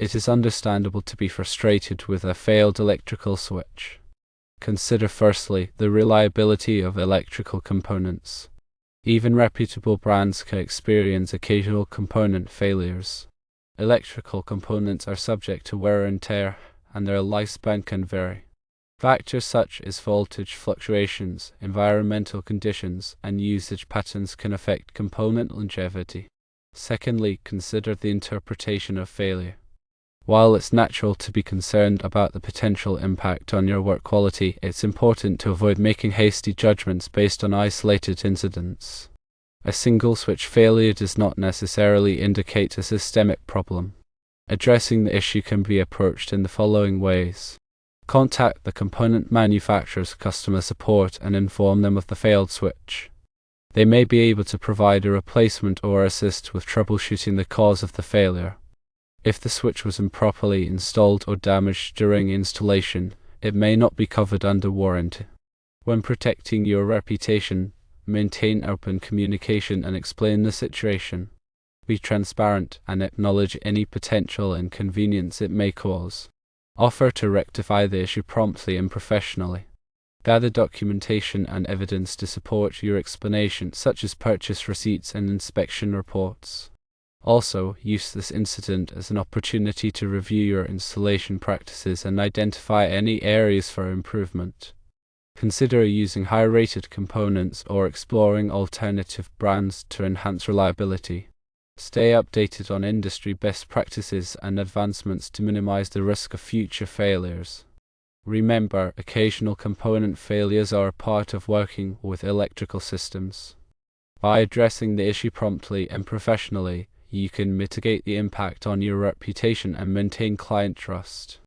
It is understandable to be frustrated with a failed electrical switch. Consider firstly the reliability of electrical components. Even reputable brands can experience occasional component failures. Electrical components are subject to wear and tear, and their lifespan can vary. Factors such as voltage fluctuations, environmental conditions, and usage patterns can affect component longevity. Secondly, consider the interpretation of failure. While it's natural to be concerned about the potential impact on your work quality, it's important to avoid making hasty judgments based on isolated incidents. A single switch failure does not necessarily indicate a systemic problem. Addressing the issue can be approached in the following ways. Contact the component manufacturer's customer support and inform them of the failed switch. They may be able to provide a replacement or assist with troubleshooting the cause of the failure. If the switch was improperly installed or damaged during installation, it may not be covered under warranty. When protecting your reputation, maintain open communication and explain the situation. Be transparent and acknowledge any potential inconvenience it may cause. Offer to rectify the issue promptly and professionally. Gather documentation and evidence to support your explanation, such as purchase receipts and inspection reports. Also, use this incident as an opportunity to review your installation practices and identify any areas for improvement. Consider using high-rated components or exploring alternative brands to enhance reliability. Stay updated on industry best practices and advancements to minimize the risk of future failures. Remember, occasional component failures are a part of working with electrical systems. By addressing the issue promptly and professionally, you can mitigate the impact on your reputation and maintain client trust.